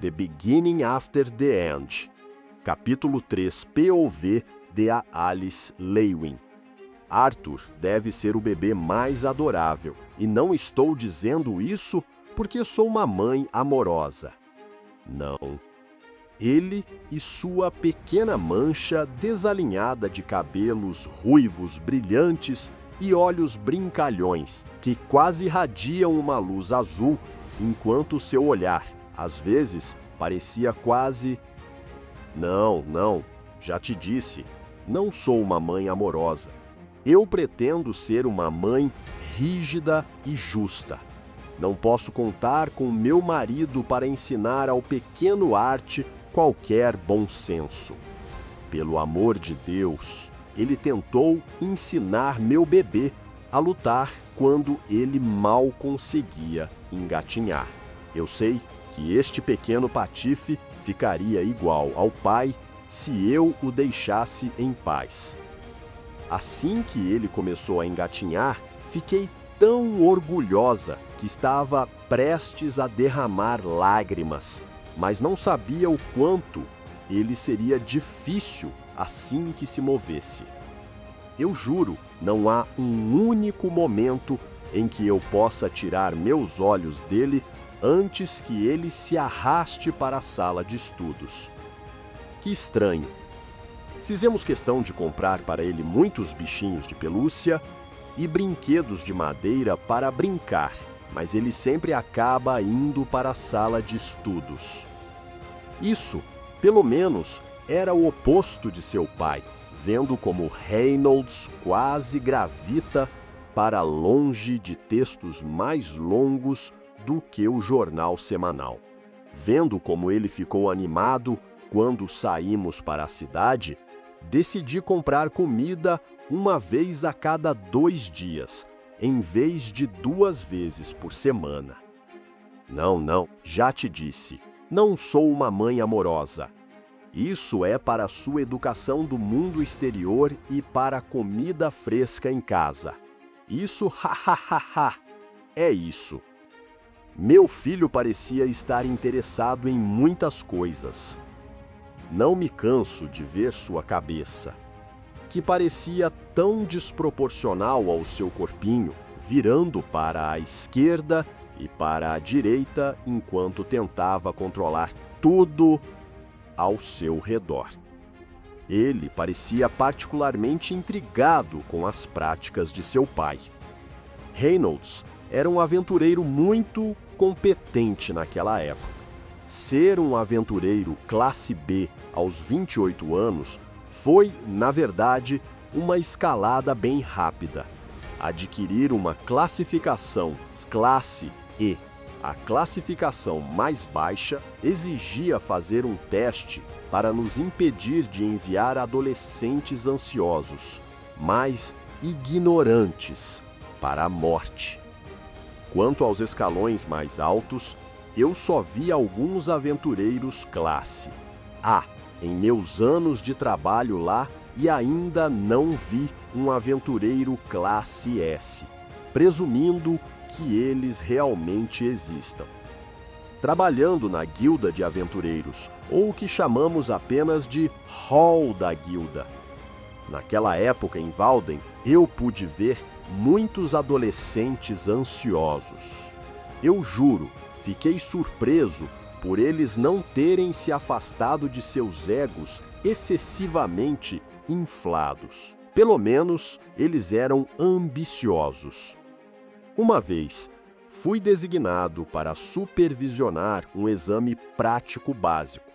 The Beginning After the End. Capítulo 3 POV de a Alice Lewin. Arthur deve ser o bebê mais adorável, e não estou dizendo isso porque sou uma mãe amorosa. Não. Ele e sua pequena mancha desalinhada de cabelos ruivos brilhantes e olhos brincalhões, que quase irradiam uma luz azul, enquanto seu olhar, às vezes, parecia quase... Não, já te disse, não sou uma mãe amorosa. Eu pretendo ser uma mãe rígida e justa. Não posso contar com meu marido para ensinar ao pequeno Art qualquer bom senso. Pelo amor de Deus, ele tentou ensinar meu bebê a lutar quando ele mal conseguia engatinhar. Eu sei que este pequeno patife ficaria igual ao pai se eu o deixasse em paz. Assim que ele começou a engatinhar, fiquei tão orgulhosa que estava prestes a derramar lágrimas, mas não sabia o quanto ele seria difícil assim que se movesse. Eu juro, não há um único momento em que eu possa tirar meus olhos dele antes que ele se arraste para a sala de estudos. Que estranho! Fizemos questão de comprar para ele muitos bichinhos de pelúcia e brinquedos de madeira para brincar, mas ele sempre acaba indo para a sala de estudos. Isso, pelo menos, era o oposto de seu pai, vendo como Reynolds quase gravita para longe de textos mais longos do que o jornal semanal. Vendo como ele ficou animado quando saímos para a cidade, decidi comprar comida uma vez a cada 2 dias, em vez de 2 vezes por semana. Não, já te disse, não sou uma mãe amorosa. Isso é para sua educação do mundo exterior e para a comida fresca em casa. Isso, é isso. Meu filho parecia estar interessado em muitas coisas. Não me canso de ver sua cabeça, que parecia tão desproporcional ao seu corpinho, virando para a esquerda e para a direita enquanto tentava controlar tudo ao seu redor. Ele parecia particularmente intrigado com as práticas de seu pai. Reynolds era um aventureiro muito competente naquela época. Ser um aventureiro classe B aos 28 anos foi, na verdade, uma escalada bem rápida. Adquirir uma classificação classe E, a classificação mais baixa, exigia fazer um teste para nos impedir de enviar adolescentes ansiosos, mas ignorantes, para a morte. Quanto aos escalões mais altos, eu só vi alguns aventureiros classe A em meus anos de trabalho lá e ainda não vi um aventureiro classe S, presumindo que eles realmente existam. Trabalhando na Guilda de Aventureiros, ou o que chamamos apenas de Hall da Guilda. Naquela época em Walden, eu pude ver muitos adolescentes ansiosos. Eu juro, fiquei surpreso por eles não terem se afastado de seus egos excessivamente inflados. Pelo menos, eles eram ambiciosos. Uma vez, fui designado para supervisionar um exame prático básico,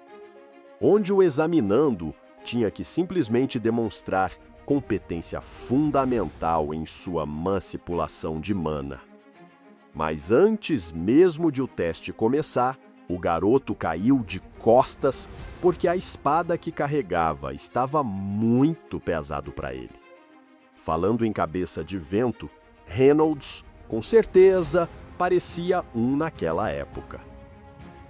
onde o examinando tinha que simplesmente demonstrar competência fundamental em sua manipulação de mana. Mas antes mesmo de o teste começar, o garoto caiu de costas porque a espada que carregava estava muito pesado para ele. Falando em cabeça de vento, Reynolds, com certeza, parecia um naquela época.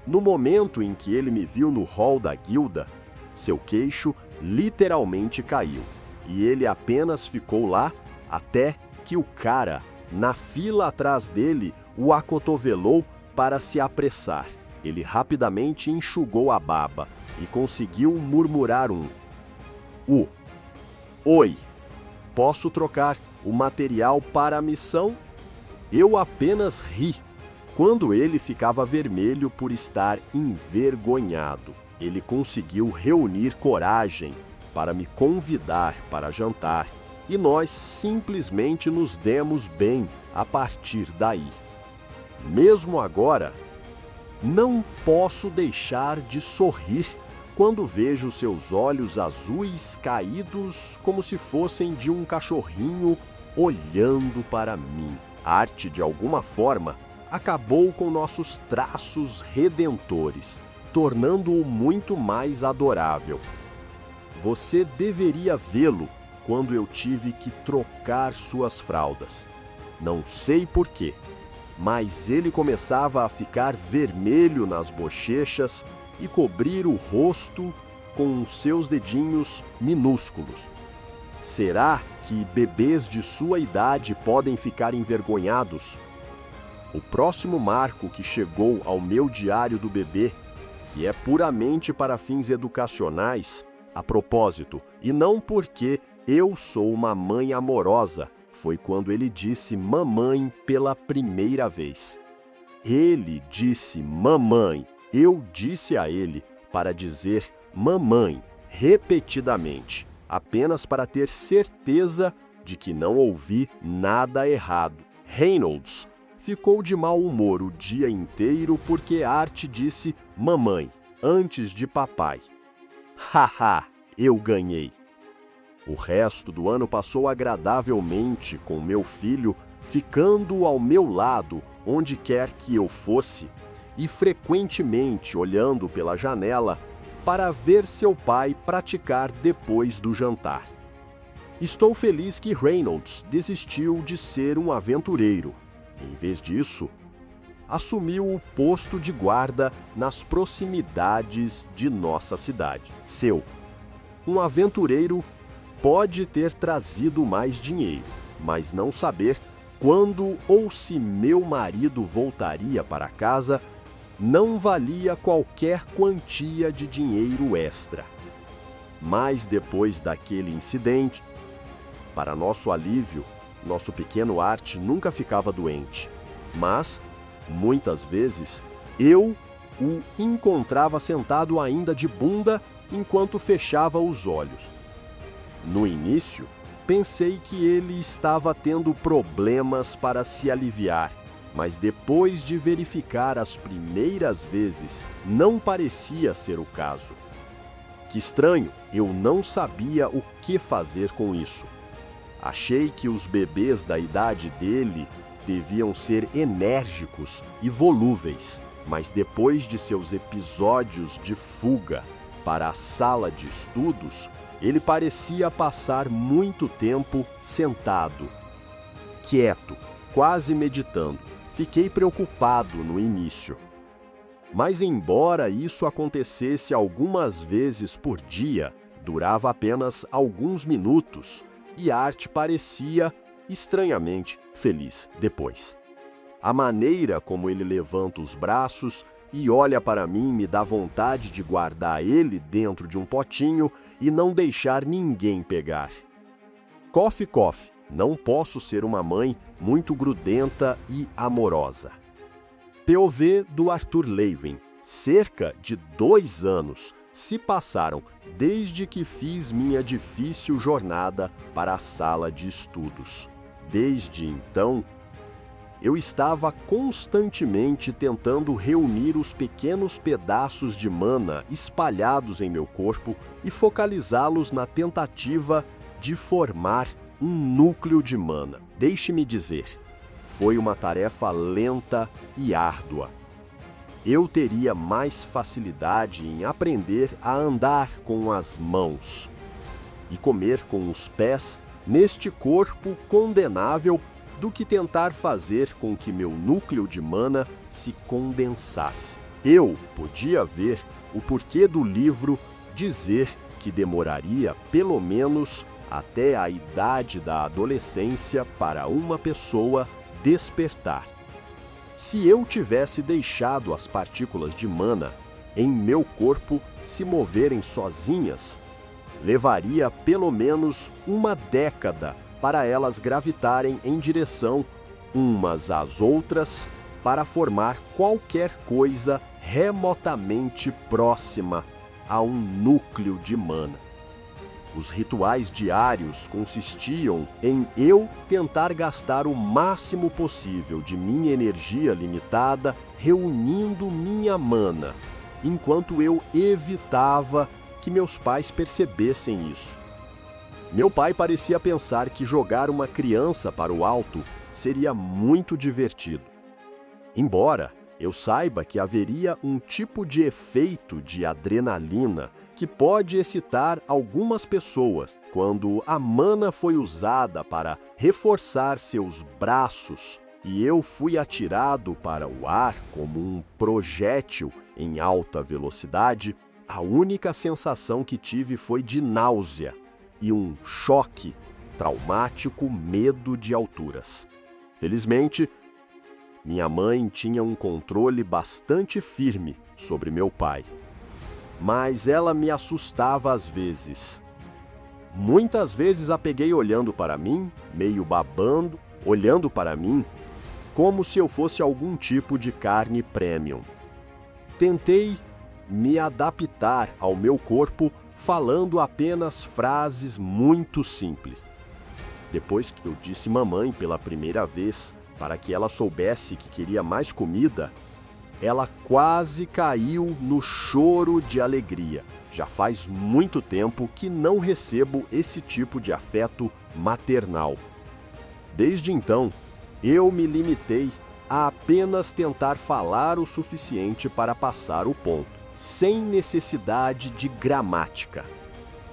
No momento em que ele me viu no hall da guilda, seu queixo literalmente caiu, e ele apenas ficou lá até que o cara, na fila atrás dele, o acotovelou para se apressar. Ele rapidamente enxugou a baba e conseguiu murmurar Oi, posso trocar o material para a missão? Eu apenas ri. Quando ele ficava vermelho por estar envergonhado, ele conseguiu reunir coragem para me convidar para jantar e nós simplesmente nos demos bem a partir daí. Mesmo agora, não posso deixar de sorrir quando vejo seus olhos azuis caídos como se fossem de um cachorrinho olhando para mim. A arte, de alguma forma, acabou com nossos traços redentores, tornando-o muito mais adorável. Você deveria vê-lo quando eu tive que trocar suas fraldas. Não sei porquê, mas ele começava a ficar vermelho nas bochechas e cobrir o rosto com seus dedinhos minúsculos. Será que bebês de sua idade podem ficar envergonhados? O próximo marco que chegou ao meu diário do bebê, que é puramente para fins educacionais, a propósito, e não porque eu sou uma mãe amorosa, foi quando ele disse mamãe pela primeira vez. Ele disse mamãe. Eu disse a ele para dizer mamãe repetidamente, apenas para ter certeza de que não ouvi nada errado. Reynolds ficou de mau humor o dia inteiro porque Art disse mamãe antes de papai. Haha, eu ganhei. O resto do ano passou agradavelmente com meu filho ficando ao meu lado onde quer que eu fosse e frequentemente olhando pela janela para ver seu pai praticar depois do jantar. Estou feliz que Reynolds desistiu de ser um aventureiro. Em vez disso, assumiu o posto de guarda nas proximidades de nossa cidade. Um aventureiro pode ter trazido mais dinheiro, mas não saber quando ou se meu marido voltaria para casa não valia qualquer quantia de dinheiro extra. Mas depois daquele incidente, para nosso alívio, nosso pequeno Art nunca ficava doente. Mas, muitas vezes, eu o encontrava sentado ainda de bunda enquanto fechava os olhos. No início, pensei que ele estava tendo problemas para se aliviar, mas depois de verificar as primeiras vezes, não parecia ser o caso. Que estranho, eu não sabia o que fazer com isso. Achei que os bebês da idade dele deviam ser enérgicos e volúveis, mas depois de seus episódios de fuga para a sala de estudos, ele parecia passar muito tempo sentado, quieto, quase meditando. Fiquei preocupado no início. Mas embora isso acontecesse algumas vezes por dia, durava apenas alguns minutos e Art parecia estranhamente feliz depois. A maneira como ele levanta os braços e olha para mim me dá vontade de guardar ele dentro de um potinho e não deixar ninguém pegar. Coffee. Não posso ser uma mãe muito grudenta e amorosa. POV do Arthur Levin. Cerca de 2 anos se passaram desde que fiz minha difícil jornada para a sala de estudos. Desde então, eu estava constantemente tentando reunir os pequenos pedaços de mana espalhados em meu corpo e focalizá-los na tentativa de formar um núcleo de mana. Deixe-me dizer, foi uma tarefa lenta e árdua. Eu teria mais facilidade em aprender a andar com as mãos e comer com os pés neste corpo condenável do que tentar fazer com que meu núcleo de mana se condensasse. Eu podia ver o porquê do livro dizer que demoraria pelo menos até a idade da adolescência para uma pessoa despertar. Se eu tivesse deixado as partículas de mana em meu corpo se moverem sozinhas, levaria pelo menos uma década para elas gravitarem em direção umas às outras para formar qualquer coisa remotamente próxima a um núcleo de mana. Os rituais diários consistiam em eu tentar gastar o máximo possível de minha energia limitada reunindo minha mana, enquanto eu evitava que meus pais percebessem isso. Meu pai parecia pensar que jogar uma criança para o alto seria muito divertido. Embora eu saiba que haveria um tipo de efeito de adrenalina que pode excitar algumas pessoas quando a mana foi usada para reforçar seus braços e eu fui atirado para o ar como um projétil em alta velocidade, a única sensação que tive foi de náusea e um choque, traumático medo de alturas. Felizmente, minha mãe tinha um controle bastante firme sobre meu pai, mas ela me assustava às vezes. Muitas vezes a peguei olhando para mim, meio babando, olhando para mim, como se eu fosse algum tipo de carne premium. Tentei me adaptar ao meu corpo falando apenas frases muito simples. Depois que eu disse mamãe pela primeira vez, para que ela soubesse que queria mais comida, ela quase caiu no choro de alegria. Já faz muito tempo que não recebo esse tipo de afeto maternal. Desde então, eu me limitei a apenas tentar falar o suficiente para passar o ponto, sem necessidade de gramática.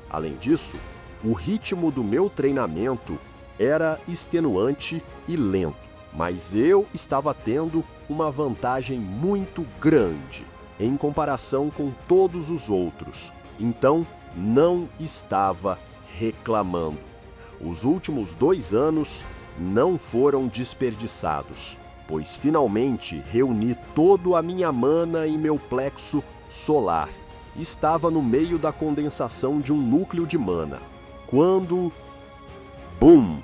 Além disso, o ritmo do meu treinamento era extenuante e lento. Mas eu estava tendo uma vantagem muito grande em comparação com todos os outros, então não estava reclamando. Os últimos 2 anos não foram desperdiçados, pois finalmente reuni toda a minha mana em meu plexo solar. Estava no meio da condensação de um núcleo de mana, quando... BUM!